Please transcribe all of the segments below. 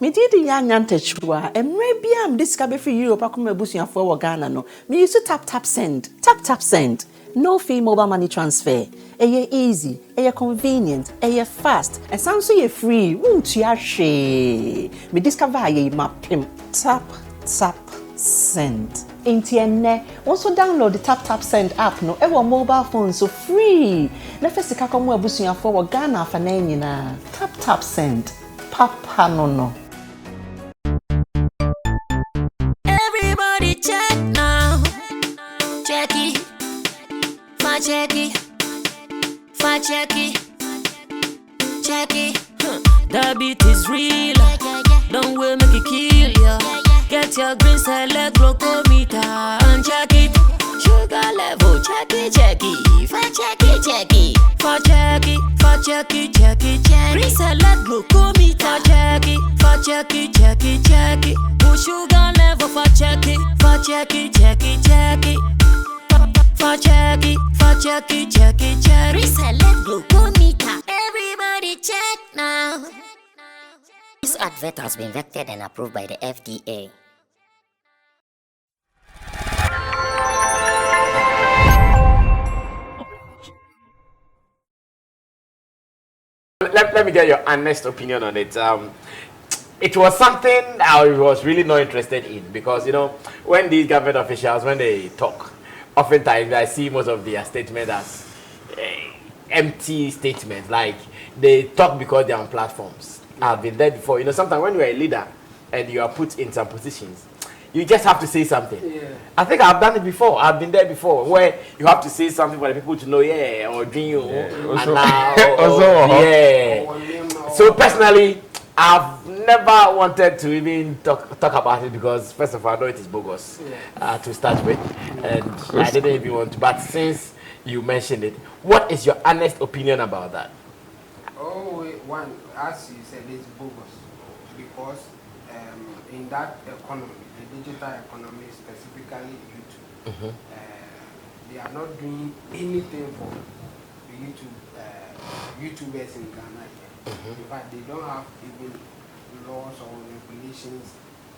Me did nyanta chwa. Emre bia am discover free Europe akoma busuafo wo Ghana no. Me use tap send. Tap send. No fee mobile money transfer. Eye easy, eye convenient, eye fast. And sounds so ye free. Won't you she? Me discover ye mapim. Tap send. Intienne. Also download the tap send app no. Ewo mobile phone so free. Na first ka komo abusuafo wo Ghana fa na nyina. Tap send. Papa no. Everybody check now. Check it. Check it. The beat is real. Don't wait, make it kill ya. Get your green select glucometer and check it. Sugar level, check it. Check it. Green select glucometer. Check it. Sugar level, check it. Check it. Reselect glucometer. Everybody check now. This advert has been vetted and approved by the FDA. Let me get your honest opinion on it. It was something I was really not interested in because, you know, when these government officials, when they talk, oftentimes I see most of their statements as empty statements. Like they talk because they're on platforms. I've been there before. You know, sometimes when you're a leader and you are put in some positions, you just have to say something. Yeah. I think I've done it before. I've been there before, where you have to say something for the people to know, or dream you, and now, So personally, I've never wanted to even talk about it because, first of all, I know it is bogus to start with, and I didn't even want to. But since you mentioned it, what is your honest opinion about that? Oh, one, as you said, it's bogus because in that economy, the digital economy, specifically YouTube, they are not doing anything for YouTubers in Ghana yet. In fact, they don't have even laws or regulations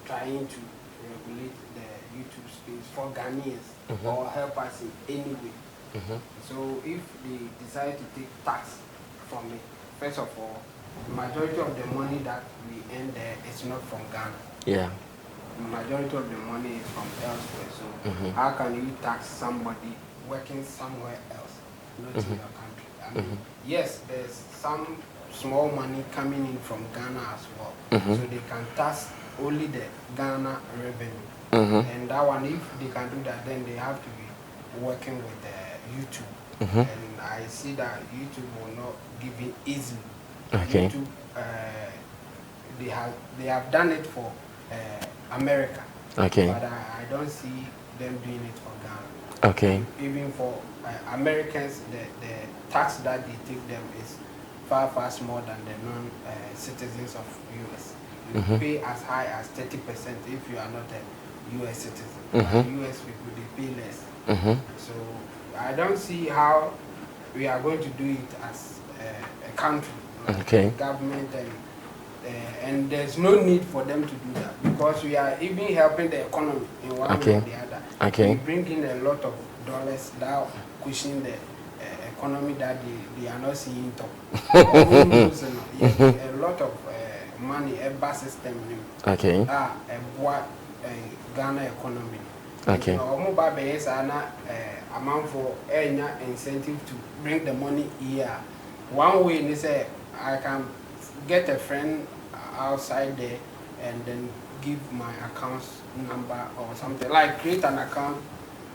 trying to regulate the YouTube space for Ghanaians or help us in any way. So if they decide to take tax from it, first of all, the majority of the money that we earn there is not from Ghana. Yeah. The majority of the money is from elsewhere. So how can you tax somebody working somewhere else, not in your country? I mean, yes, there's some small money coming in from Ghana as well. So they can tax only the Ghana revenue. And that one, if they can do that, then they have to be working with YouTube. And I see that YouTube will not give it easily. YouTube, they have done it for America. But I don't see them doing it for Ghana. Even for Americans, the tax that they take them is far more than the non-citizens of US. You pay as high as 30% if you are not a US citizen. US people, they pay less. So I don't see how we are going to do it as a country, like government, and there's no need for them to do that because we are even helping the economy in one way or the other. We bring in a lot of dollars that cushion the economy that they are not seeing top. A lot of money, a bus system, a Ghana economy. Amount for any incentive to bring the money here. One way they say I can get a friend outside there and then give my account number or something, like create an account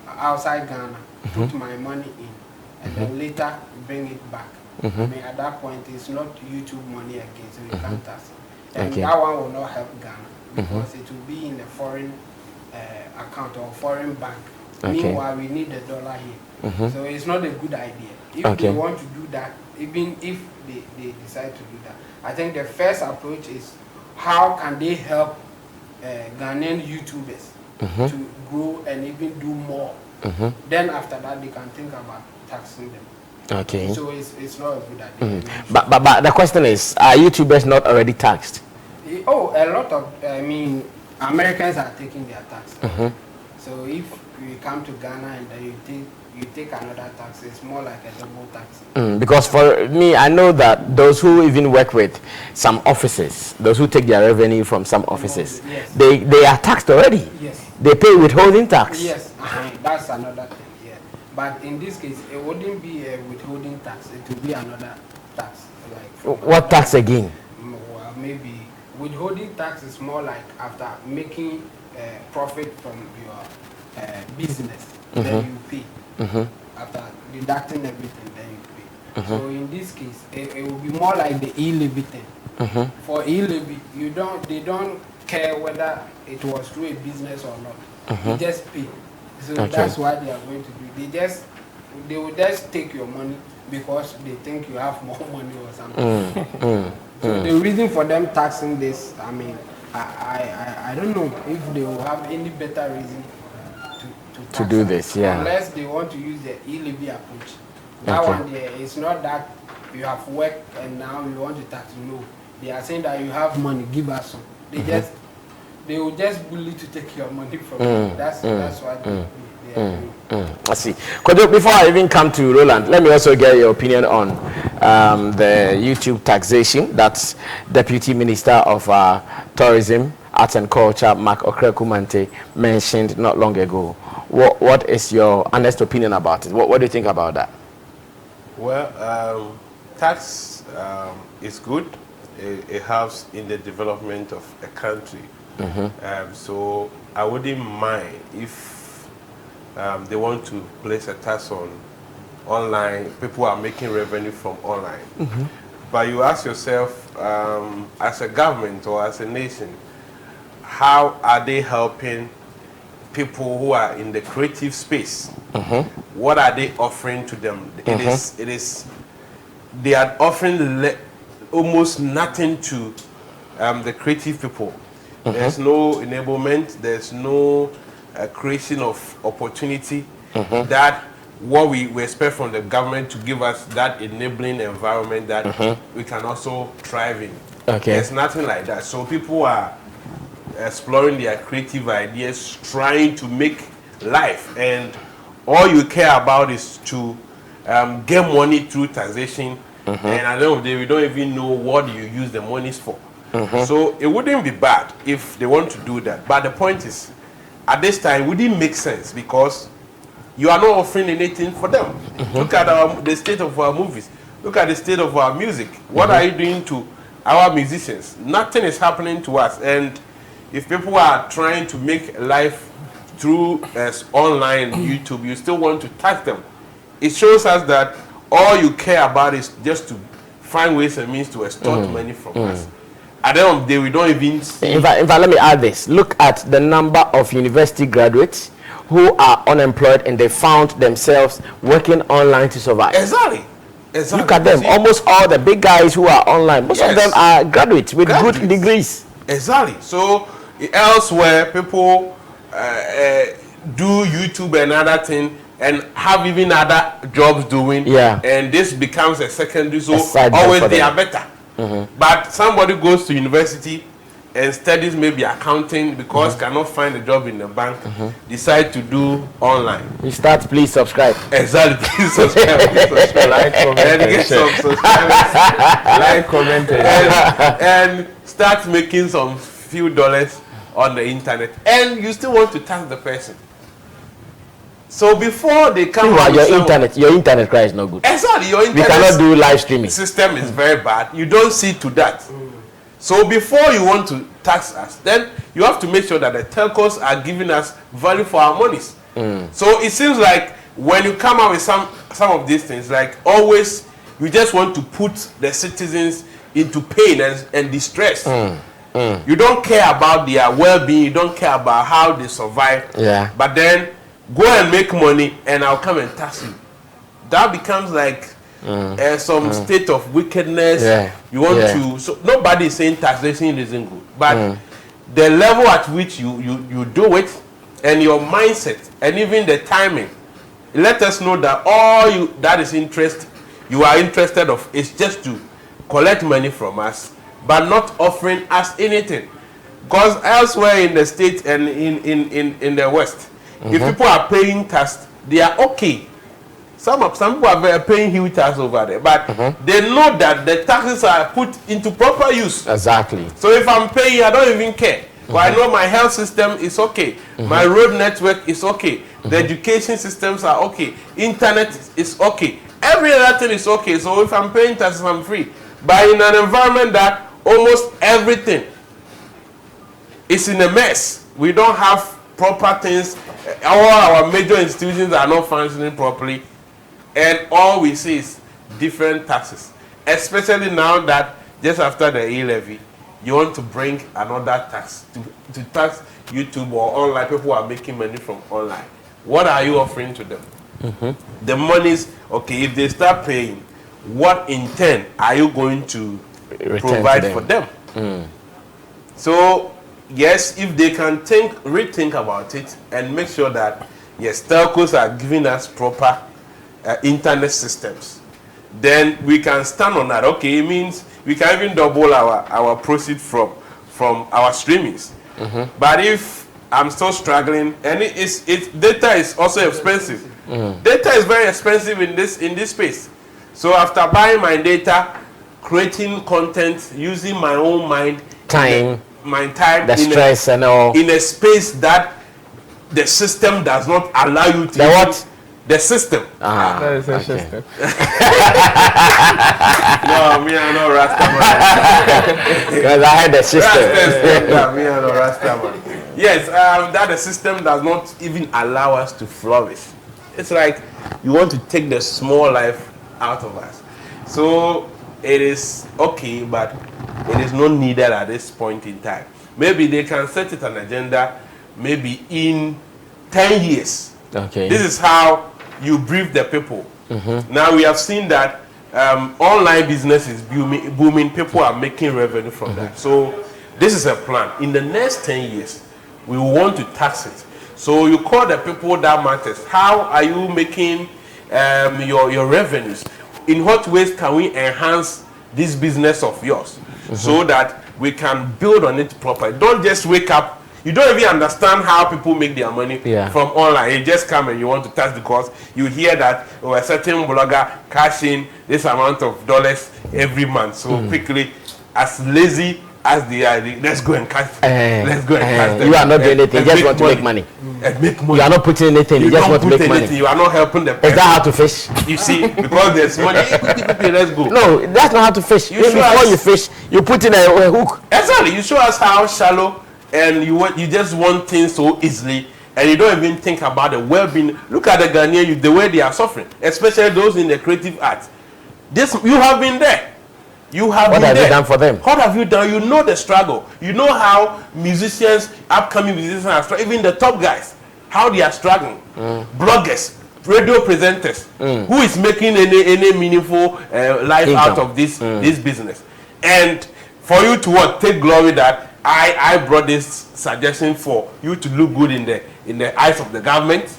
outside Ghana, put my money in, and then later bring it back. I mean, at that point it's not YouTube money again, so you can't tax it. And that one will not help Ghana because it will be in a foreign account or foreign bank. Meanwhile, we need the dollar here. So it's not a good idea. If they want to do that, even if they decide to do that, I think the first approach is how can they help Ghanaian YouTubers to grow and even do more. Then after that, they can think about taxing them. So it's not a good idea. But the question is, are YouTubers not already taxed? Oh, a lot of, I mean, Americans are taking their tax. So if you come to Ghana and then you take another tax, it's more like a double tax. Because for me, I know that those who even work with some offices, those who take their revenue from some offices, Yes. they are taxed already. Yes. They pay withholding tax. Yes, that's another thing. Yeah, but in this case, it wouldn't be a withholding tax. It would be another tax. Like What tax again? Well, maybe withholding tax is more like after making profit from your business, then you pay. After deducting everything, then you pay. So in this case, it will be more like the e-levy thing. For e-levy, they don't care whether it was through a business or not. You just pay. So that's what they are going to do. They will just take your money because they think you have more money or something. So the reason for them taxing this, I mean, I don't know if they will have any better reason to do this, yeah. Unless they want to use the e-levy approach. That one there, it's not that you have worked and now you want to tax. No, they are saying that you have money, give us some. They will just bully to take your money from you. That's what they are doing. I see. Kojo, before I even come to Roland, let me also get your opinion on the YouTube taxation. That's Deputy Minister of Tourism, Arts and Culture, Mark Okraku mentioned not long ago. What is your honest opinion about it? What do you think about that? Well, tax is good. It helps in the development of a country. So I wouldn't mind if they want to place a tax on online. People are making revenue from online. But you ask yourself, as a government or as a nation, how are they helping people who are in the creative space? What are they offering to them? They are offering almost nothing to the creative people. There's no enablement, there's no creation of opportunity that what we expect from the government to give us that enabling environment that we can also thrive in. There's nothing like that. So people are exploring their creative ideas, trying to make life, and all you care about is to get money through taxation, and at the end of the day, we don't even know what you use the monies for. So it wouldn't be bad if they want to do that. But the point is, at this time, it wouldn't make sense because you are not offering anything for them. Look at the state of our movies. Look at the state of our music. What are you doing to our musicians? Nothing is happening to us. And if people are trying to make life through online YouTube, you still want to tax them. It shows us that all you care about is just to find ways and means to extort money from us. At the end of the day, we don't even see. In fact, let me add this. Look at the number of university graduates who are unemployed and they found themselves working online to survive. Exactly. Look at them. Almost all the big guys who are online, most of them are graduates with good degrees. Exactly. So elsewhere, people do YouTube and other thing and have even other jobs doing. And this becomes a secondary. So always they are better. But somebody goes to university and studies maybe accounting because cannot find a job in the bank, decide to do online. You start, please subscribe. Exactly, please subscribe. Like, comment, and get some subscribers. Like, comment, and start making some few dollars on the internet. And you still want to tax the person. So before they come out, your internet cry is not good. Exactly, your internet we cannot do live streaming. System is very bad. You don't see to that. So before you want to tax us, then you have to make sure that the telcos are giving us value for our monies. So it seems like when you come out with some of these things, like always, you just want to put the citizens into pain and distress. You don't care about their well-being. You don't care about how they survive. But then go and make money and I'll come and tax you. That becomes like some state of wickedness. You want to, so nobody is saying taxation isn't good, but the level at which you do it and your mindset and even the timing, let us know that all that is you are interested of is just to collect money from us but not offering us anything. Because elsewhere in the state and in the West, if people are paying tax, they are okay. Some people are paying huge tax over there, but they know that the taxes are put into proper use. Exactly. So if I'm paying, I don't even care. But I know my health system is okay. My road network is okay. The education systems are okay. Internet is okay. Every other thing is okay. So if I'm paying taxes, I'm free. But in an environment that almost everything is in a mess, we don't have proper things. All our major institutions are not functioning properly. And all we see is different taxes. Especially now that just after the e-levy, you want to bring another tax to tax YouTube or online. People are making money from online. What are you offering to them? The money is, okay, if they start paying, what in turn are you going to provide for them? So, yes, if they can rethink about it and make sure that, yes, telcos are giving us proper internet systems, then we can stand on that. Okay, it means we can even double our proceeds from our streamings. But if I'm still struggling, and data is also expensive. Data is very expensive in this space. So after buying my data, creating content, using my own mind, the stress and all, in a space that the system does not allow you to. The what? The system. That is a system. No, me I know Rastaman. Because I had the system. Me I know Rastaman. Yes, that the system does not even allow us to flourish. It's like you want to take the small life out of us. So it is okay, but it is not needed at this point in time. Maybe they can set it an agenda, maybe in 10 years. Okay. This is how you brief the people. Now we have seen that online business is booming. People are making revenue from that. So this is a plan. In the next 10 years, we want to tax it. So you call the people that matters. How are you making your revenues? In what ways can we enhance this business of yours so that we can build on it properly? Don't just wake up. You don't even understand how people make their money from online. You just come and you want to tax because you hear that a certain blogger cash in this amount of dollars every month. So quickly, as lazy as they are, let's go and cash. Let's go and cash them. You are not doing anything. You just want to make money. And make money. You are not putting anything. You just want to make money. You are not helping the person. Is that how to fish? You see, because there's money. Let's go. No, that's not how to fish. Before you fish, you put in a hook. Exactly. You show us how shallow. And you just want things so easily, and you don't even think about the well-being. Look at the Ghanaian, the way they are suffering, especially those in the creative arts. You have been there. You have what been have there. you done for them? What have you done? You know the struggle. You know how musicians, upcoming musicians are struggling, even the top guys, how they are struggling. Bloggers, radio presenters, who is making any meaningful life out of this business. And for you to take glory that I brought this suggestion for you to look good in the eyes of the government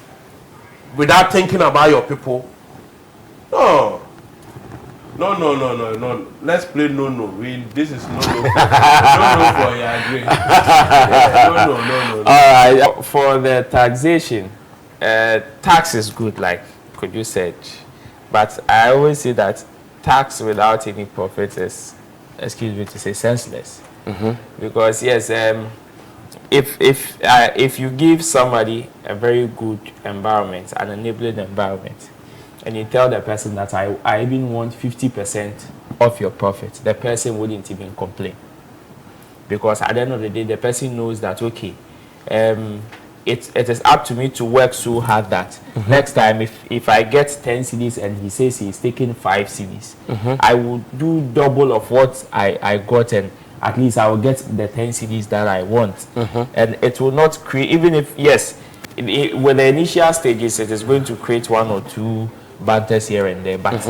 without thinking about your people. No. Let's play no. This is no. No for your No. All right. For the taxation, tax is good, like you said, but I always say that tax without any profit is, excuse me to say, senseless. Because yes, if you give somebody a very good environment, an enabling environment, and you tell the person that I even want 50% of your profit, the person wouldn't even complain. Because at the end of the day, the person knows that, okay, it is up to me to work so hard that next time if I get 10 CDs and he says he's taking 5 CDs, I will do double of what I got, and at least I will get the 10 CDs that I want. And it will not create, even if, yes, with the initial stages, it is going to create 1 or 2 banters here and there. But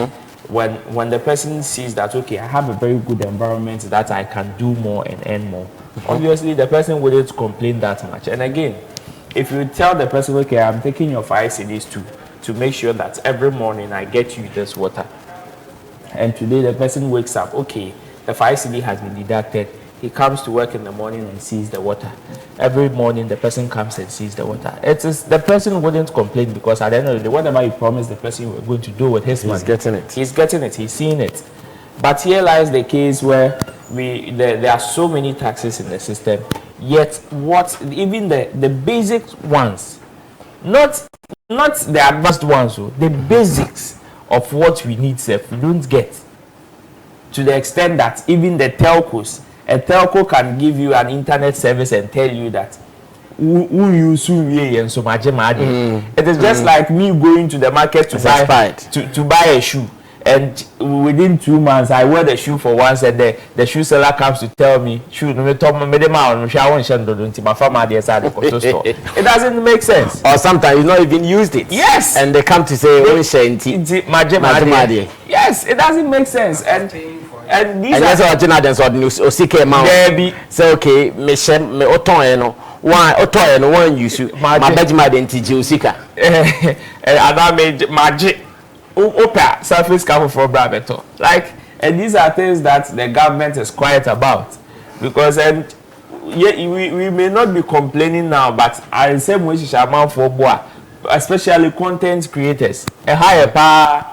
when the person sees that, okay, I have a very good environment that I can do more and earn more, obviously the person wouldn't complain that much. And again, if you tell the person, okay, I'm taking your 5 CDs to make sure that every morning I get you this water, and today the person wakes up, okay, the 5 cedi has been deducted. He comes to work in the morning and sees the water. Every morning, the person comes and sees the water. It is the person wouldn't complain because at the end of the day, whatever you promised the person you were going to do with his money, he's getting it. He's getting it. He's seeing it. But here lies the case where there are so many taxes in the system. Yet, even the basic ones, not the advanced ones, the basics of what we need, we don't get. To the extent that even the telcos. A telco can give you an internet service and tell you that it is just like me going to the market to buy a shoe, and within 2 months I wear the shoe for once and the shoe seller comes to tell me it doesn't make sense. Or sometimes you've not even used it. Yes. And they come to say yes, it doesn't make sense. And these that's what Jonathan said. Osike amount. Say okay, me oton no. One oton no one use my bedjima identity osika. And I made magic. Opa surface cover for Brabeto. Like, and these are things that the government is quiet about, because we may not be complaining now, but I say we should amount for boa, especially content creators. A higher power.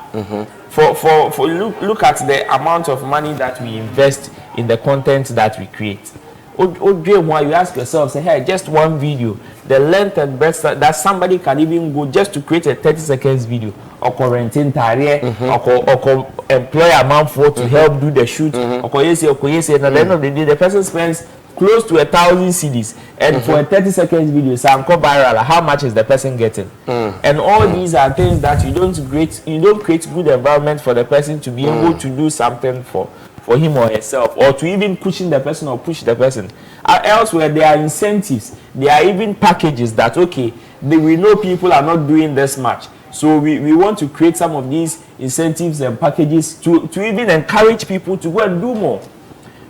For look at the amount of money that we invest in the content that we create. You ask yourself, say, hey, just one video, the length and breadth that somebody can even go just to create a 30 seconds video, or quarantine tariff, or employ a man for to help do the shoot, or yes, and at the end of the day, the person spends close to 1,000 cedis, and for a 30 seconds video, some go viral. How much is the person getting? And all these are things that you don't create good environment for the person to be able to do something for him or herself, or to even pushing the person or push the person. Elsewhere, there are incentives. There are even packages that we know people are not doing this much, so we want to create some of these incentives and packages to even encourage people to go and do more.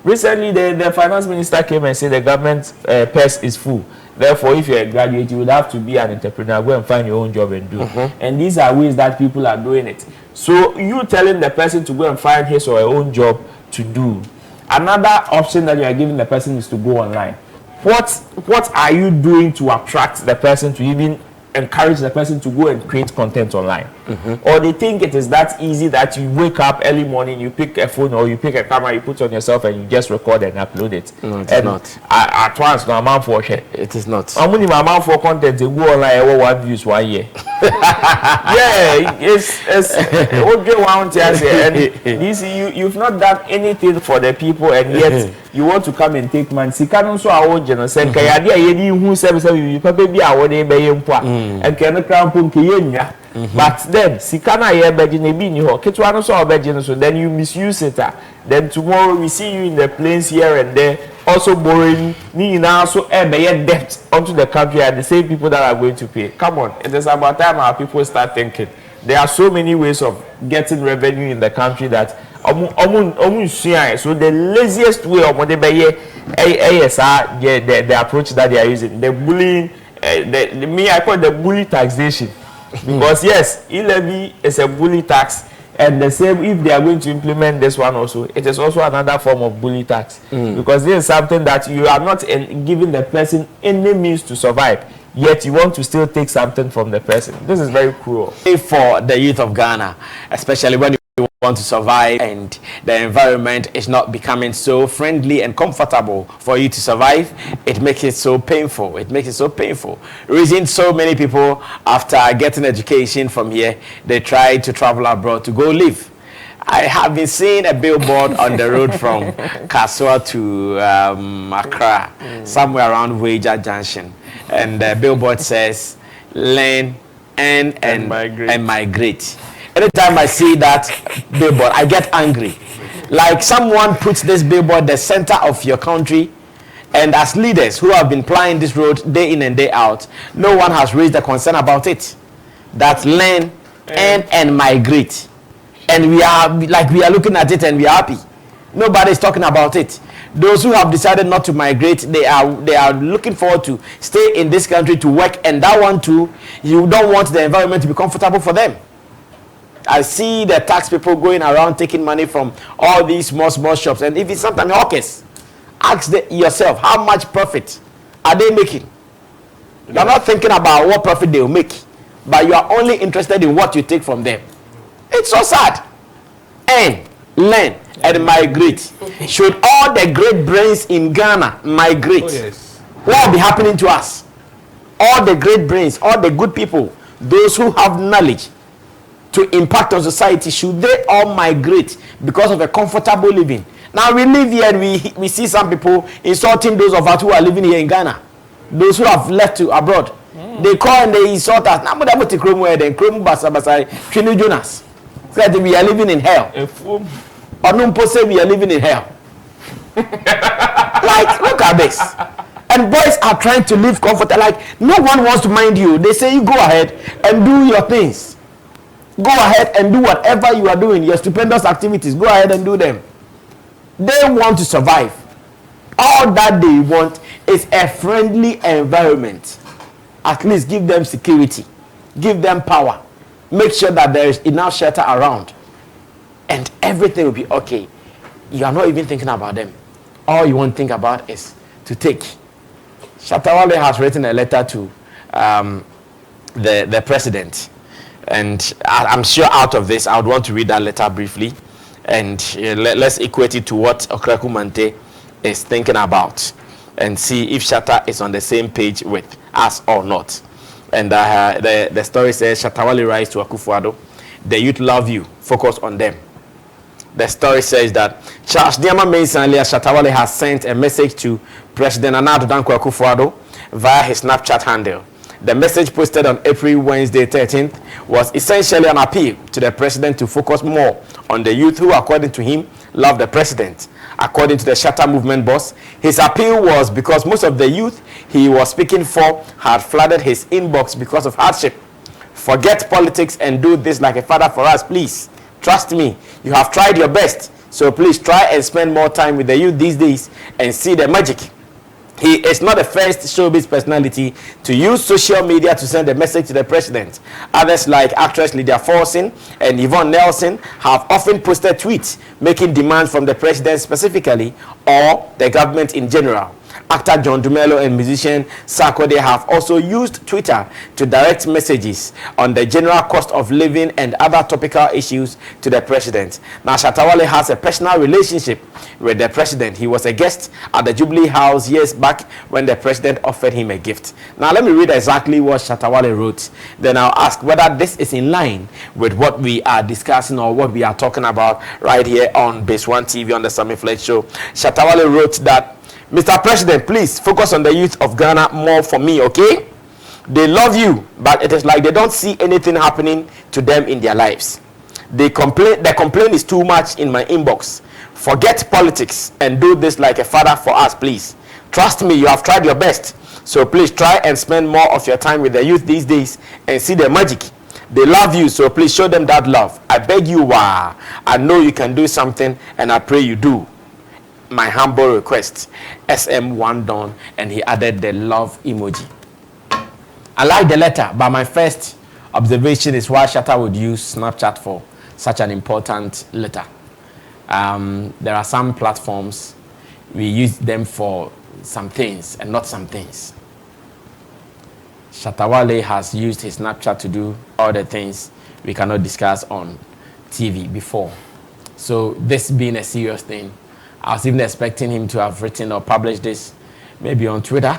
Recently, the finance minister came and said the government purse is full. Therefore, if you're a graduate, you would have to be an entrepreneur. Go and find your own job and do. And these are ways that people are doing it. So you telling the person to go and find his or her own job to do. Another option that you are giving the person is to go online. What are you doing to attract the person, to even encourage the person to go and create content online? Or they think it is that easy that you wake up early morning, you pick a phone or you pick a camera, you put on yourself and you just record and upload it. No, it's not. At once, no amount for share. It is not. I'm only my amount for content to go online. I want views 1 year. Yeah, it's okay. One and this you've not done anything for the people, and yet you want to come and take money. See, can also our own general say, "Kaya dia yedi who service you papa bi awon e be yempo and can crown pum ke yenya." But then, Sikana ye beji ne bi ni ho. Ketwa no so obeji no so then you misuse it. Then tomorrow we see you in the planes here and there, also borrowing ni now so be debt onto the country, and the same people that are going to pay. Come on, it is about time our people start thinking. There are so many ways of getting revenue in the country that so the laziest way of what they the approach that they are using, the bullying, I call it the bully taxation. Because yes, e-levy is a bully tax, and the same if they are going to implement this one also, it is also another form of bully tax. Because this is something that you are not giving the person any means to survive, yet you want to still take something from the person. This is very cruel. For the youth of Ghana, especially when you want to survive and the environment is not becoming so friendly and comfortable for you to survive, it makes it so painful. Reason so many people, after getting education from here, they try to travel abroad to go live. I have been seeing a billboard on the road from Kasua to Accra, somewhere around Wager Junction, and the billboard says, "Learn, earn, and migrate." Anytime I see that billboard, I get angry. Like someone puts this billboard the center of your country, and as leaders who have been plying this road day in and day out, no one has raised a concern about it. That learn, earn, and migrate. And we are looking at it and we are happy. Nobody's talking about it. Those who have decided not to migrate, they are looking forward to stay in this country to work, and that one too, you don't want the environment to be comfortable for them. I see the tax people going around taking money from all these small shops. And if it's sometimes hawkers, ask yourself, how much profit are they making? You're not thinking about what profit they will make, but you are only interested in what you take from them. It's so sad. And learn and migrate. Should all the great brains in Ghana migrate, what will be happening to us? All the great brains, all the good people, those who have knowledge to impact on society, should they all migrate because of a comfortable living? Now we live here and we see some people insulting those of us who are living here in Ghana. Those who have left to abroad. They call and they insult us. Now Jonas said we are living in hell. Onumpo said we are living in hell. Like, look at this. And boys are trying to live comfortable. Like, no one wants to mind you. They say you go ahead and do your things. Go ahead and do whatever you are doing, your stupendous activities. Go ahead and do them. They want to survive. All that they want is a friendly environment. At least give them security. Give them power. Make sure that there is enough shelter around. And everything will be okay. You are not even thinking about them. All you want to think about is to take. Shatta Wale has written a letter to the president. And I'm sure out of this, I would want to read that letter briefly. And let's equate it to what Okraku Mantey is thinking about. And see if Shatta is on the same page with us or not. And the story says, Shatta Wale writes to Akufo-Addo, the youth love you, focus on them. The story says that Charles Diama Mason alias Shatta Wale has sent a message to President Nana Addo Akufo-Addo via his Snapchat handle. The message posted on April Wednesday 13th was essentially an appeal to the president to focus more on the youth who, according to him, love the president. According to the Shatta movement boss, his appeal was because most of the youth he was speaking for had flooded his inbox because of hardship. Forget politics and do this like a father for us, please. Trust me, you have tried your best. So please try and spend more time with the youth these days and see the magic. He is not the first showbiz personality to use social media to send a message to the president. Others like actress Lydia Forson and Yvonne Nelson have often posted tweets making demands from the president specifically or the government in general. Actor John Dumelo and musician Sarkodie have also used Twitter to direct messages on the general cost of living and other topical issues to the president. Now, Shatta Wale has a personal relationship with the president. He was a guest at the Jubilee House years back when the president offered him a gift. Now, let me read exactly what Shatta Wale wrote. Then I'll ask whether this is in line with what we are discussing or what we are talking about right here on Base One TV on the Sammy Flex Show. Shatta Wale wrote that, Mr. President, please focus on the youth of Ghana more for me, okay? They love you, but it is like they don't see anything happening to them in their lives. The complaint is too much in my inbox. Forget politics and do this like a father for us, please. Trust me, you have tried your best. So please try and spend more of your time with the youth these days and see the magic. They love you, so please show them that love. I beg you, wow. I know you can do something, and I pray you do. My humble request, SM1 Don, and he added the love emoji. I like the letter, but my first observation is why Shatta would use Snapchat for such an important letter. There are some platforms we use them for some things and not some things. Shatta Wale has used his Snapchat to do all the things we cannot discuss on TV before. So this being a serious thing, I was even expecting him to have written or published this maybe on Twitter.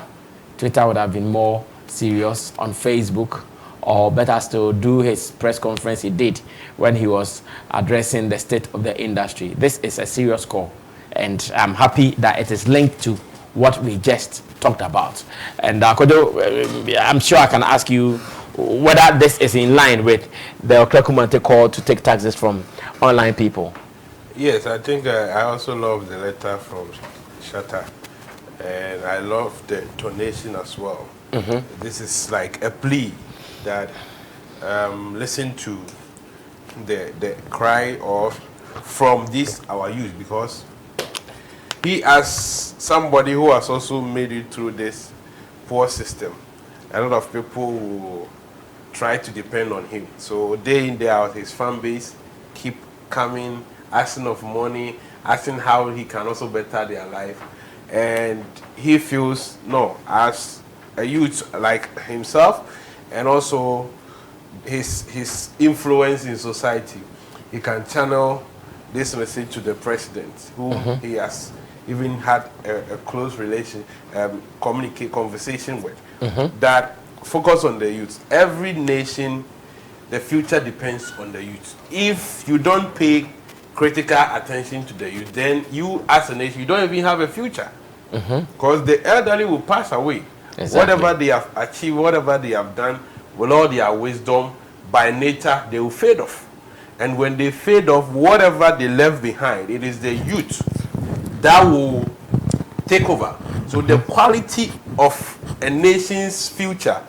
Twitter would have been more serious, on Facebook, or better still, do his press conference he did when he was addressing the state of the industry. This is a serious call, and I'm happy that it is linked to what we just talked about. And Kojo, I'm sure I can ask you whether this is in line with the Okraku Mantey call to take taxes from online people. Yes, I think I also love the letter from Shatta, and I love the intonation as well. This is like a plea that listen to the cry of from this our youth, because he, as somebody who has also made it through this poor system, a lot of people will try to depend on him. So day in, day out, his fan base keep coming, asking of money, asking how he can also better their life. And he feels, no, as a youth like himself, and also his influence in society, he can channel this message to the president, who he has even had a close conversation with, that focus on the youth. Every nation, the future depends on the youth. If you don't pay critical attention to the youth, then you as a nation, you don't even have a future. Because the elderly will pass away. Exactly. Whatever they have achieved, whatever they have done, with all their wisdom, by nature, they will fade off. And when they fade off, whatever they left behind, it is the youth that will take over. So the quality of a nation's future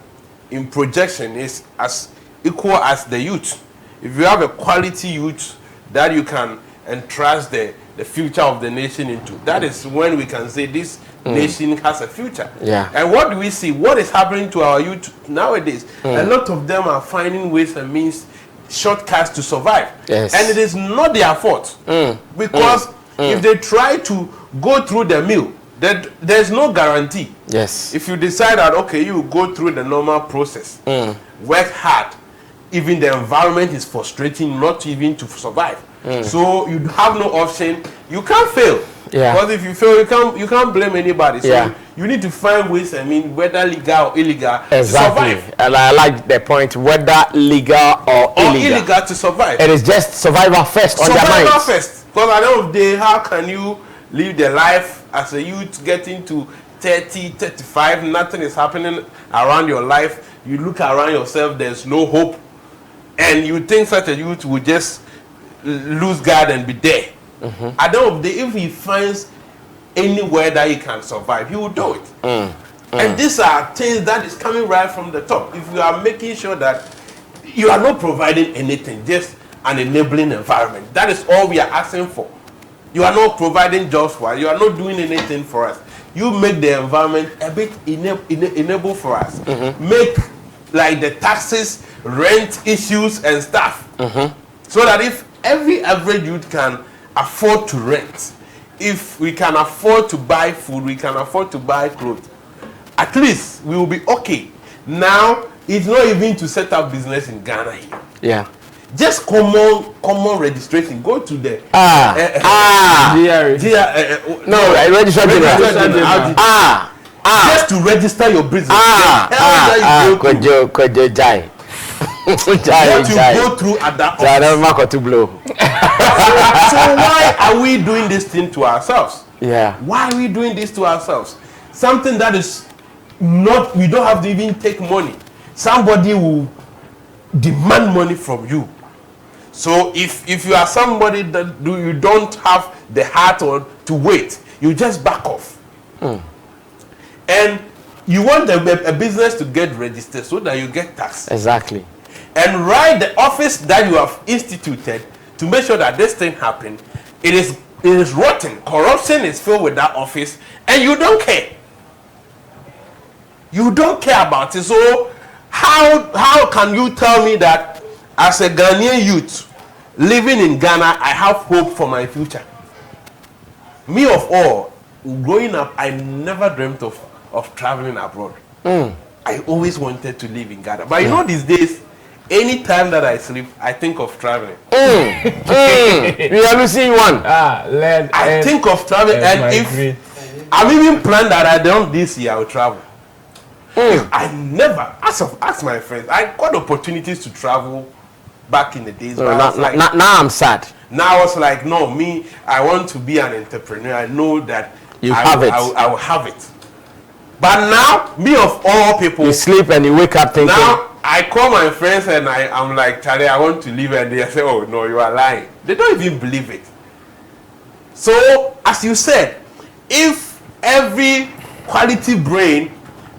in projection is as equal as the youth. If you have a quality youth that you can entrust the future of the nation into, that is when we can say this nation has a future. Yeah. And what do we see? What is happening to our youth nowadays? A lot of them are finding ways and means, shortcuts to survive. Yes. And it is not their fault. Because if they try to go through the mill, there's no guarantee. Yes. If you decide that, okay, you go through the normal process, work hard, even the environment is frustrating, not even to survive. So you have no option. You can't fail. Yeah. Because if you fail, you can't blame anybody. So Yeah. you need to find ways, whether legal or illegal, Exactly. to survive. And I like the point, whether legal or illegal. To survive. It is just survival first on their Survival minds. first. Because at the end of the day, how can you live the life as a youth getting to 30, 35, nothing is happening around your life. You look around yourself, there's no hope. And you think such a youth will just lose guard and be there. At the end of the day, if he finds anywhere that he can survive, he will do it. And these are things that is coming right from the top. If you are making sure that you are not providing anything, just an enabling environment, that is all we are asking for. You are not providing jobs for us. You are not doing anything for us. You make the environment a bit enable for us. Make like the taxes, rent issues and stuff. So that if every average youth can afford to rent, if we can afford to buy food, we can afford to buy clothes, at least we will be okay. Now, it's not even to set up business in Ghana here. Yeah. Just common registration. Go to the registration. Just to register your business. What you go through at that office. So why are we doing this thing to ourselves? Yeah. Why are we doing this to ourselves? Something that is not, we don't have to even take money. Somebody will demand money from you. So if you are somebody that you don't have the heart or to wait, you just back off. And you want a business to get registered so that you get taxed. Exactly. And write the office that you have instituted to make sure that this thing happens. It is rotten. Corruption is filled with that office, and you don't care. You don't care about it. So how can you tell me that as a Ghanaian youth living in Ghana, I have hope for my future? Me of all, growing up, I never dreamt of traveling abroad. I always wanted to live in Ghana. But you know, these days, any time that I sleep, I think of traveling. We are losing one. I think of traveling, and if I'm even planned that I don't this year, I'll travel. I never, ask my friends, I got opportunities to travel back in the days. So now I'm sad. Now I was like, no, I want to be an entrepreneur. I know that I will have it. But now, me of all people, you sleep and you wake up thinking. Now I call my friends and I'm like, Charlie, I want to leave, and they say, oh no, you are lying. They don't even believe it. So, as you said, if every quality brain,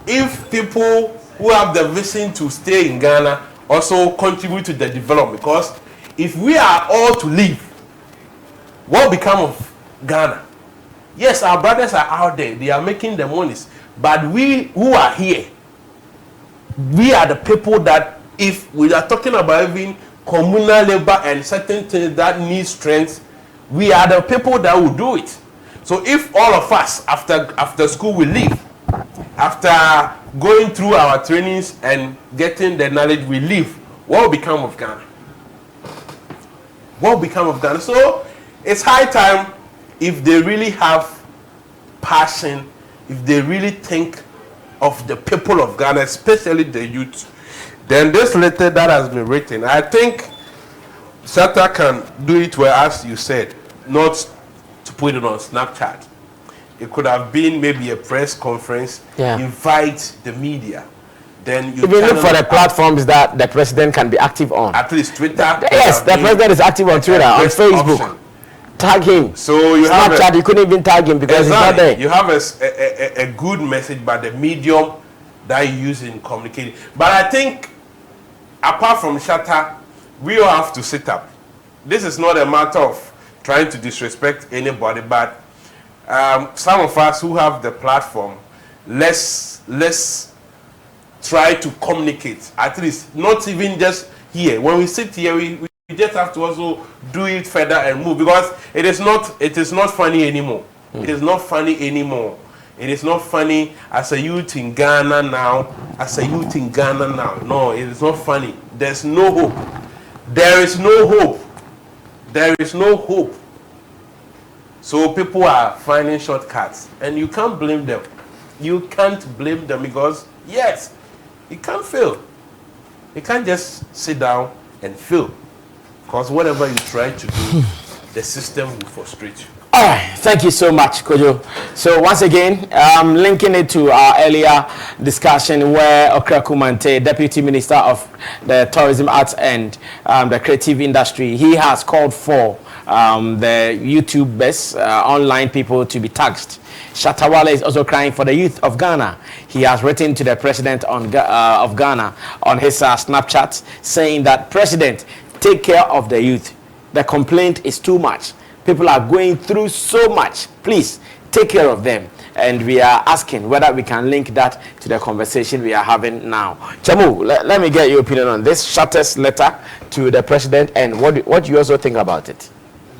if people who have the vision to stay in Ghana also contribute to the development, because if we are all to leave, what become of Ghana? Yes, our brothers are out there, they are making the monies, but we who are here, we are the people that if we are talking about even communal labor and certain things that need strength, we are the people that will do it. So if all of us after school we leave, after going through our trainings and getting the knowledge we leave, what will become of Ghana? What will become of Ghana? So it's high time, if they really have passion, if they really think of the people of Ghana, especially the youth, then this letter that has been written, I think Shatta can do it well, as you said, not to put it on Snapchat. It could have been maybe a press conference, invite the media. Then you even look for the platforms that the president can be active on. At least Twitter. Yes, the president is active on Twitter, on Facebook. Option. Tag him. So you Snapchat, have you couldn't even tag him because he's not there. You have a good message, but the medium that you use in communicating. But I think, apart from Shatta, we all have to sit up. This is not a matter of trying to disrespect anybody, but some of us who have the platform, let's try to communicate. At least, not even just here. When we sit here, we just have to also do it further and move, because it is not funny anymore. It is not funny anymore. It is not funny as a youth in Ghana now. No, it is not funny. There's no hope. There is no hope. There is no hope. So people are finding shortcuts, and you can't blame them. You can't blame them, because yes, it can't fail. You can't just sit down and fail, because whatever you try to do, the system will frustrate you. All right, thank you so much, Kojo. So once again, linking it to our earlier discussion where Okraku Mantey, Deputy Minister of the Tourism, Arts and the Creative Industry, he has called for the YouTubers, online people, to be taxed. Shatta Wale is also crying for the youth of Ghana. He has written to the president of Ghana on his Snapchat, saying that, President, take care of the youth. The complaint is too much. People are going through so much. Please take care of them. And we are asking whether we can link that to the conversation we are having now. Chamu, let me get your opinion on this Shatta's letter to the president, and what do you also think about it?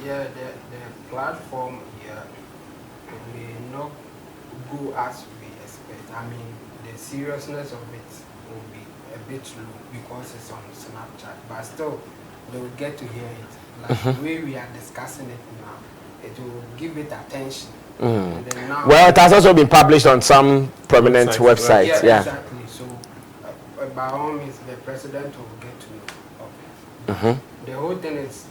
Yeah, the platform here may not go as we expect. I mean, the seriousness of it will be a bit low because it's on Snapchat, but still they will get to hear it. Like the way we are discussing it now, it will give it attention. And then now, well, it has also been published on some prominent websites. Yeah, exactly. So, by all means, the president will get to know of it. The whole thing is,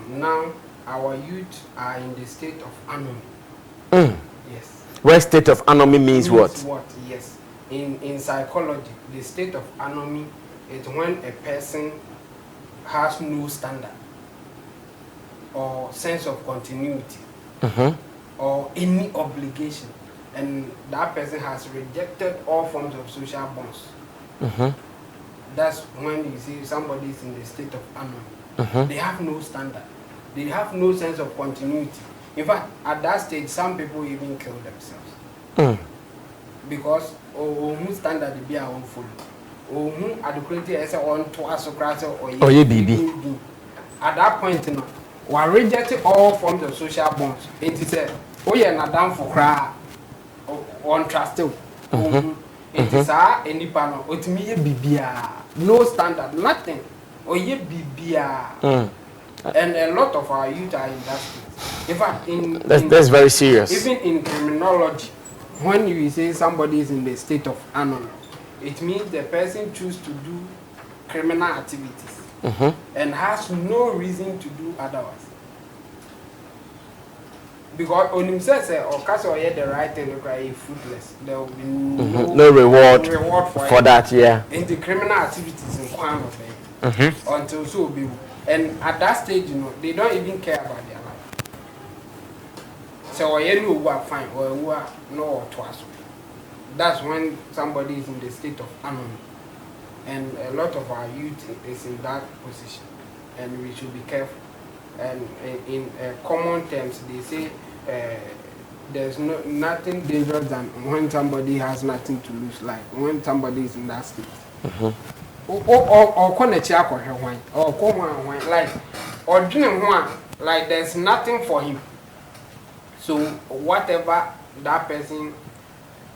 now our youth are in the state of anomy. Yes. Where state of anomy means what? Yes. In psychology, the state of anomy is when a person has no standard or sense of continuity or any obligation, and that person has rejected all forms of social bonds. That's when you see somebody is in the state of anomy. They have no standard. They have no sense of continuity. In fact, at that stage, some people even kill themselves. Because who standard they be our own follow. Who adequate as on to us or baby. At that point, you know, we are rejecting all forms of social bonds. It is a not down for cry on trusted. It is any panel, no standard, nothing. Or ye bibia. And a lot of our youth are in that state. In fact, that's very serious. Even in criminology, when you say somebody is in the state of anomy, it means the person chooses to do criminal activities and has no reason to do otherwise. Because on himself, or cast or the right thing, is fruitless. There will be no reward for that. Yeah. In the criminal activities in crime of it, until so be. And at that stage, you know, they don't even care about their life. So you know who are fine or who are no twice. That's when somebody is in the state of anomy. And a lot of our youth is in that position, and we should be careful. And in common terms, they say there's nothing dangerous than when somebody has nothing to lose, like when somebody is in that state. or konechi akɔhwɛ or ko hwan like ɔdwene ho a like there's nothing for him. So whatever that person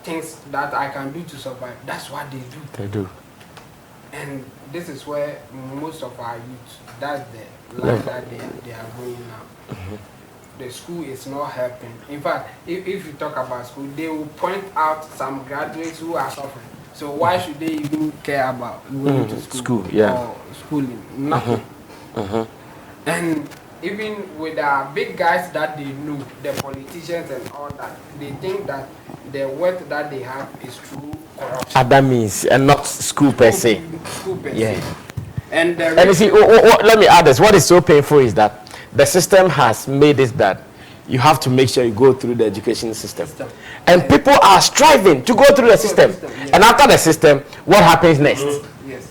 thinks that I can do to survive, that's what they do. They do. And this is where most of our youth, that's the life that they are going now. The school is not helping. In fact, if you talk about school, they will point out some graduates who are suffering. So why should they even care about going to school? Or schooling? Nothing. And even with the big guys that they know, the politicians and all that, they think that the wealth that they have is through corruption. That means, and not school per se. School per Yeah. se. And you see, let me add this. What is so painful is that the system has made it that you have to make sure you go through the education system. And people are striving to go through the system. And after the system, what happens next? Yes.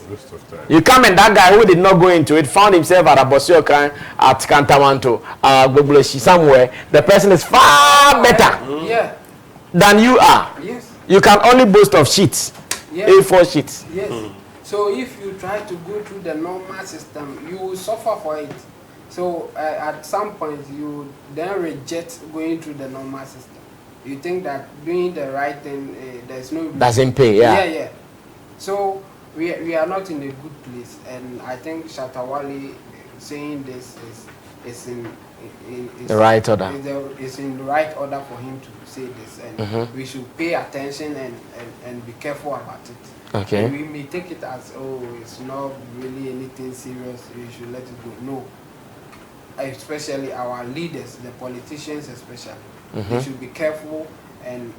You come and that guy who did not go into it found himself at Abosiokan, at Kantamanto, Gbogboleshi, somewhere. The person is far better than you are. Yes. You can only boast of sheets, A4 sheets. Yes. So if you try to go through the normal system, you will suffer for it. So at some point, you then reject going through the normal system. You think that doing the right thing, there's no... Doesn't pay, Yeah. So we are not in a good place. And I think Shatta Wale saying this is in the right order. It's in the right order for him to say this. And we should pay attention and be careful about it. Okay. We may take it as, oh, it's not really anything serious, we should let it go. No. Especially our leaders, the politicians especially. They should be careful and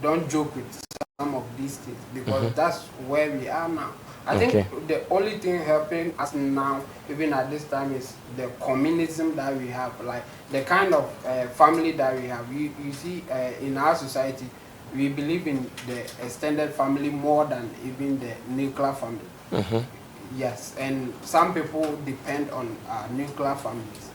don't joke with some of these things, because that's where we are now. I think the only thing helping us now, even at this time, is the communism that we have, like the kind of family that we have. You see, in our society, we believe in the extended family more than even the nuclear family. Yes, and some people depend on nuclear families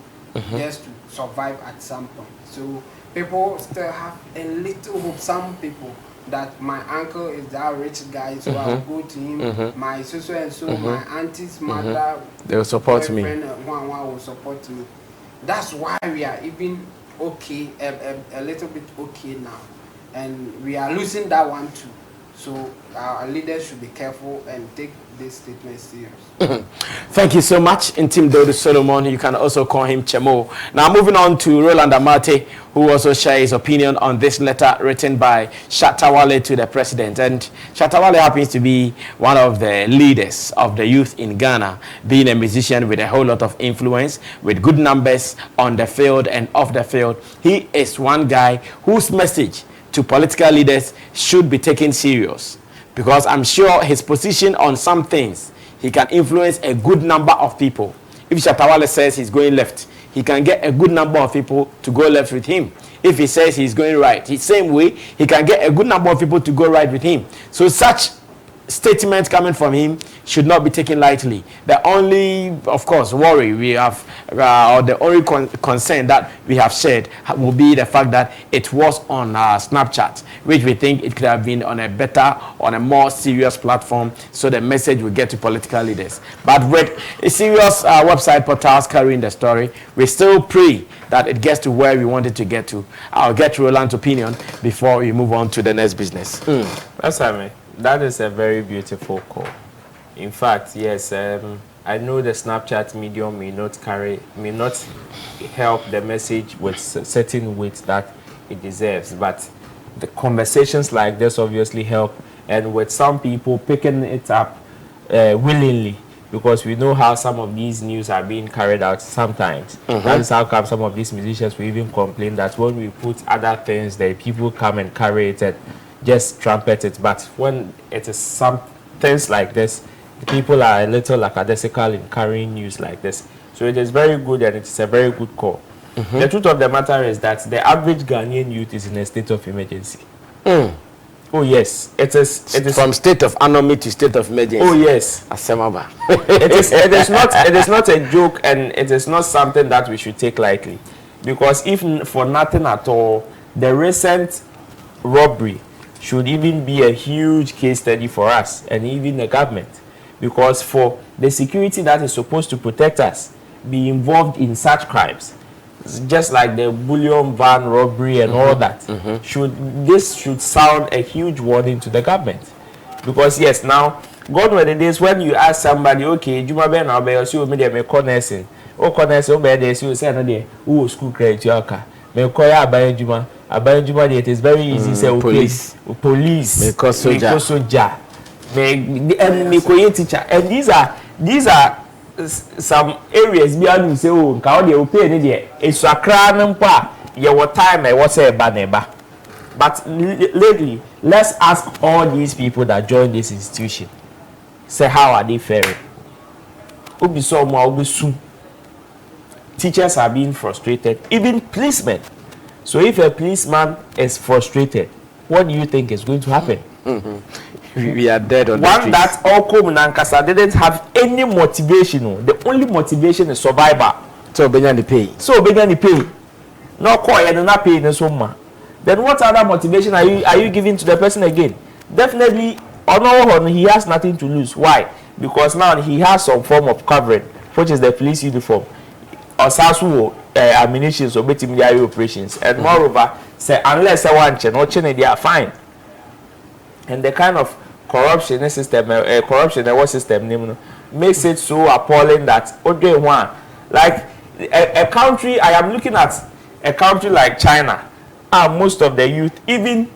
just to survive at some point. So people still have a little hope. Some people that my uncle is that rich guy, so I'll go to him. My sister and so my auntie's mother, they will support me. One will support me. That's why we are even okay, a little bit okay now. And we are losing that one too. So our leaders should be careful and take this statement serious. Thank you so much, Intim Dodo Solomon. You can also call him Chemo. Now moving on to Roland Amate, who also shares his opinion on this letter written by Shatta Wale to the president. And Shatta Wale happens to be one of the leaders of the youth in Ghana, being a musician with a whole lot of influence, with good numbers on the field and off the field. He is one guy whose message to political leaders should be taken serious, because I'm sure his position on some things, he can influence a good number of people. If Shatta Wale says he's going left, he can get a good number of people to go left with him. If he says he's going right, the same way, he can get a good number of people to go right with him. So such statement coming from him should not be taken lightly. The only, of course, worry we have, or the only concern that we have shared will be the fact that it was on Snapchat, which we think it could have been on a better, on a more serious platform, so the message will get to political leaders. But with a serious website portals carrying the story, we still pray that it gets to where we want it to get to. I'll get Roland's opinion before we move on to the next business. That's Sammy. That is a very beautiful call. In fact, yes, I know the Snapchat medium may not help the message with certain weight that it deserves, but the conversations like this obviously help, and with some people picking it up willingly, because we know how some of these news are being carried out sometimes. That is how come some of these musicians will even complain that when we put other things there, people come and carry it and just trumpet it. But when it is some things like this, people are a little lackadaisical in carrying news like this. So it is very good, and it is a very good call. The truth of the matter is that the average Ghanaian youth is in a state of emergency. Oh yes, it is from state of anomy to state of emergency. Oh yes, Asemaba. it is not a joke, and it is not something that we should take lightly, because if for nothing at all, the recent robbery should even be a huge case study for us and even the government, because for the security that is supposed to protect us be involved in such crimes, just like the bullion van robbery and all that, should sound a huge warning to the government. Because yes, now God were the days when you ask somebody, okay, Juma Ben or Bay, so me me connection. O connection be there, so say no there, who school credit your car. Me call ya Abayan Juma, it is very easy say okay, police, me call soldier. Me call teacher. And these are some areas beyond you say, oh, how they will pay any day. It's a crown pa. Your time I was a baneba. But lately, let's ask all these people that join this institution. Say, how are they faring? Ubi so more, ubi soon. Teachers are being frustrated, even policemen. So if a policeman is frustrated, what do you think is going to happen? We are dead on one that Okraku Nankasa didn't have any motivation. The only motivation is survival. So Benyan pay. No call and not pay in summa. Then what other motivation are you giving to the person again? Definitely on he has nothing to lose. Why? Because now he has some form of covering, which is the police uniform. Or Sasu ammunition so betim their operations. And moreover, say unless I want or they are fine. And the kind of corruption system, system makes it so appalling that like a country, I am looking at a country like China, and most of the youth, even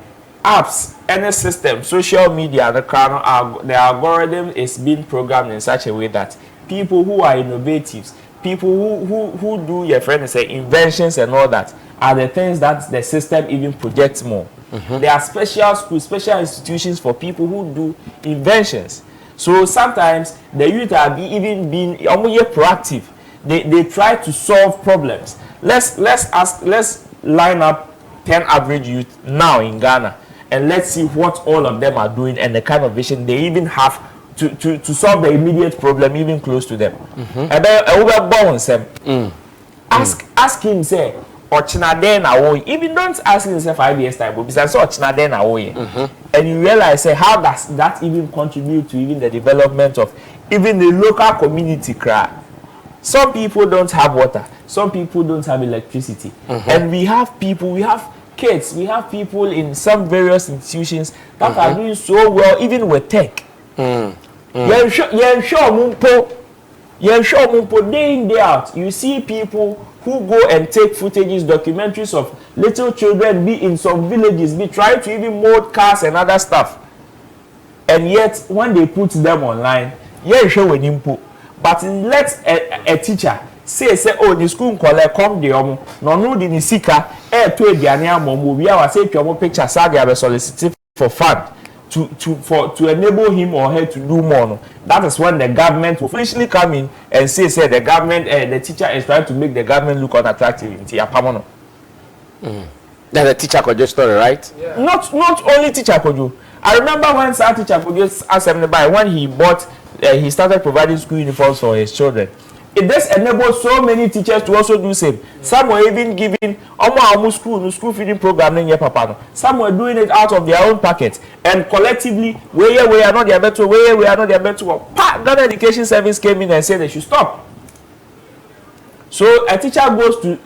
apps, any system, social media, the algorithm is being programmed in such a way that people who are innovatives, people who do your friend say inventions and all that are the things that the system even projects more. There are special schools, special institutions for people who do inventions. So sometimes the youth are even being proactive. They try to solve problems. Let's line up 10 average youth now in Ghana and let's see what all of them are doing and the kind of vision they even have to solve the immediate problem even close to them. Ask him, say, even don't ask him, say, 5 years time, but and you realize, say, how does that even contribute to even the development of even the local community cry? Some people don't have water, some people don't have electricity, and we have kids, we have people in some various institutions that are doing so well, even with tech. You're sure day in, day out. You see people who go and take footages, documentaries of little children be in some villages, be trying to even mold cars and other stuff. And yet, when they put them online, you're sure when you but let a teacher say, oh, the school come the no the nisika, to a diania momo, we are say to picture, Sadia solicited for fund. To enable him or her to do more. That is when the government will officially come in and say the government, the teacher is trying to make the government look unattractive in Tiapamono. That's a teacher Kojo story, right? Yeah. Not only teacher Kojo. I remember when our teacher Kojo asked him when he started providing school uniforms for his children. It does enable so many teachers to also do same. Some were even giving school feeding program in your papa. Some were doing it out of their own pockets. And collectively, we are not their better, we are not their better. Ghana Education Service came in and said they should stop. So a teacher goes to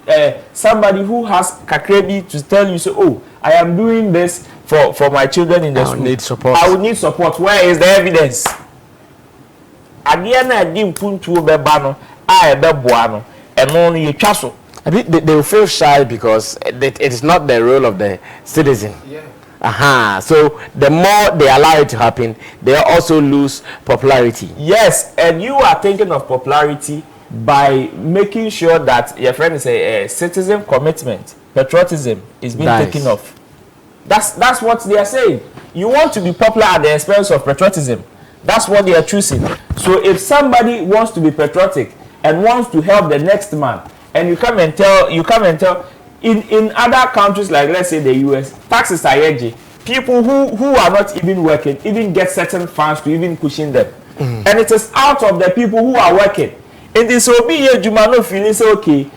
somebody who has kakrebi to tell you, so, oh, I am doing this for my children in the school. Need support. I will need support. Where is the evidence? Adiana dim puntu bebano. And only a castle. They will feel shy because it is not the role of the citizen. Yeah. So the more they allow it to happen, they also lose popularity. Yes, and you are thinking of popularity by making sure that your friend is a citizen commitment, patriotism is being taken off. That's what they are saying. You want to be popular at the expense of patriotism. That's what they are choosing. So if somebody wants to be patriotic and wants to help the next man, and you come and tell in other countries like let's say the US, taxes are edgy. People who are not even working even get certain funds to even cushion them. And it is out of the people who are working. And this will be a Jumano feeling say okay,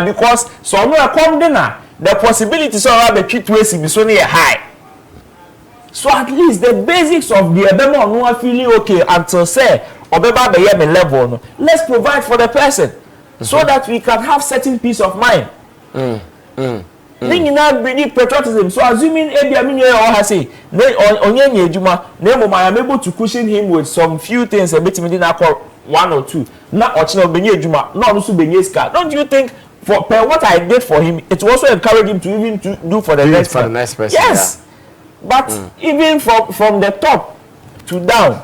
because so no come dinner. The possibilities of the treat waste is only high. So at least the basics of the ebema no are feeling okay until say obeba be me level no. Let's provide for the person so that we can have certain peace of mind. Thing na be patriotism. So assuming ebia me or ha say onye nya ejuma na mo I am able to cushion him with some few things a bit me na one or two. Na ochina benye ejuma na no so benye ska. Don't you think for what I did for him, it also encouraged him to even to do for the next person? Yes. Yeah. But even from the top to down,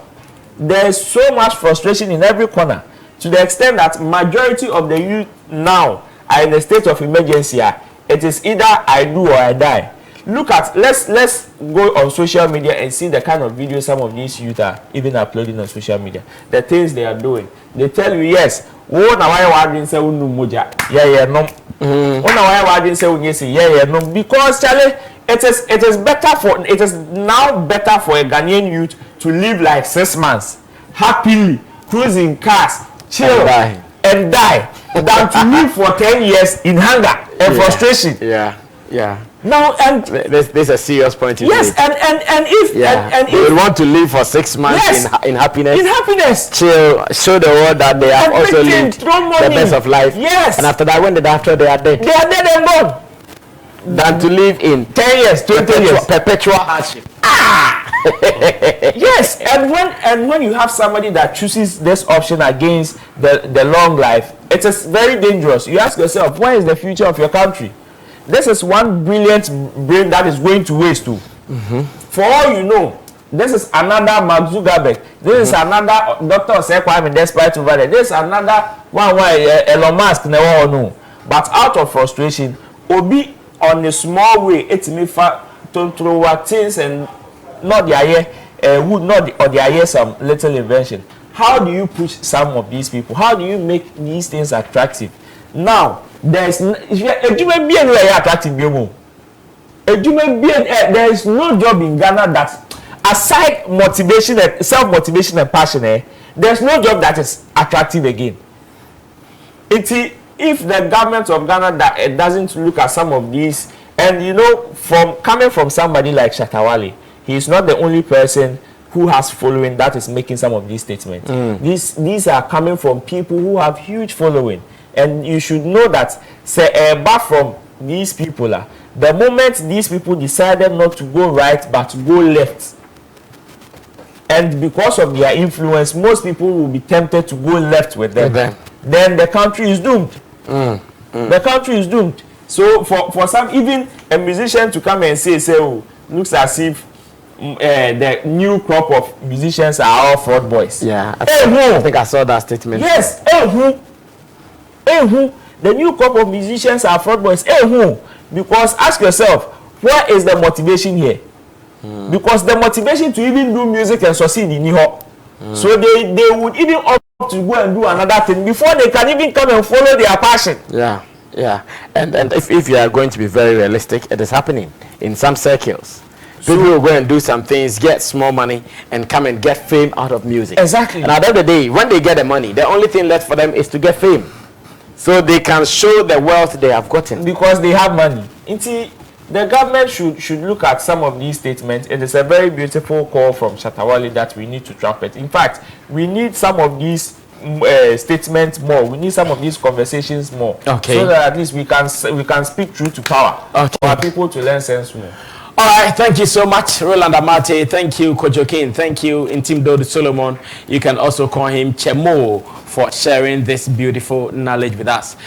there is so much frustration in every corner, to the extent that majority of the youth now are in a state of emergency. It is either I do or I die. Look at let's go on social media and see the kind of videos some of these youth are even uploading on social media. The things they are doing. They tell you yes. Oh, now I didn't say no moja. Yeah, no. Oh, now I didn't say yeah, no. Because Charlie, it is now better for a Ghanaian youth to live like 6 months happily cruising cars, chill and die than to live for 10 years in hunger and frustration. Yeah. Now and there's a serious point. Yes, and if they want to live for 6 months in happiness, chill, show the world that they have also lived the best of life. Yes, and after that, when they are dead. They are dead and gone. Than to live in 10 years, 20 years, perpetual hardship. Yes, and when you have somebody that chooses this option against the long life, it is very dangerous. You ask yourself, where is the future of your country? This is one brilliant brain that is going to waste too. For all you know, this is another Mark Zuckerberg. This is another Dr. Osekwame despite over there. This is another one Elon Musk never know. But out of frustration, Obi on a small way, it may to throw things and not the air would not or the air some little invention. How do you push some of these people? How do you make these things attractive? Now there is attractive there is no job in Ghana that aside motivation and self-motivation and passion there's no job that is attractive again. If the government of Ghana doesn't look at some of these, and you know, coming from somebody like Shatta Wale, he is not the only person who has following that is making some of these statements. These are coming from people who have huge following, and you should know that apart from these people, the moment these people decided not to go right but to go left, and because of their influence, most people will be tempted to go left with them. Then the country is doomed. The country is doomed. So for some, even a musician to come and say oh, looks as if the new crop of musicians are all fraud boys. Yeah, I think I saw that statement. Yes, the new crop of musicians are fraud boys. Because ask yourself, where is the motivation here? Because the motivation to even do music and succeed in Niho. So they would even opt to go and do another thing before they can even come and follow their passion. Yeah. And if you are going to be very realistic, it is happening in some circles. People will go and do some things, get small money, and come and get fame out of music. Exactly. And at the end of the day, when they get the money, the only thing left for them is to get fame. So they can show the wealth they have gotten. Because they have money. The government should look at some of these statements. It is a very beautiful call from Shatta Wale that we need to trumpet. In fact, we need some of these statements more. We need some of these conversations more. Okay. So that at least we can speak truth to power. Okay. For our people to learn sense more. All right, thank you so much, Roland Amate. Thank you, Kojokin. Thank you, Intim Dode Solomon. You can also call him Chemo for sharing this beautiful knowledge with us.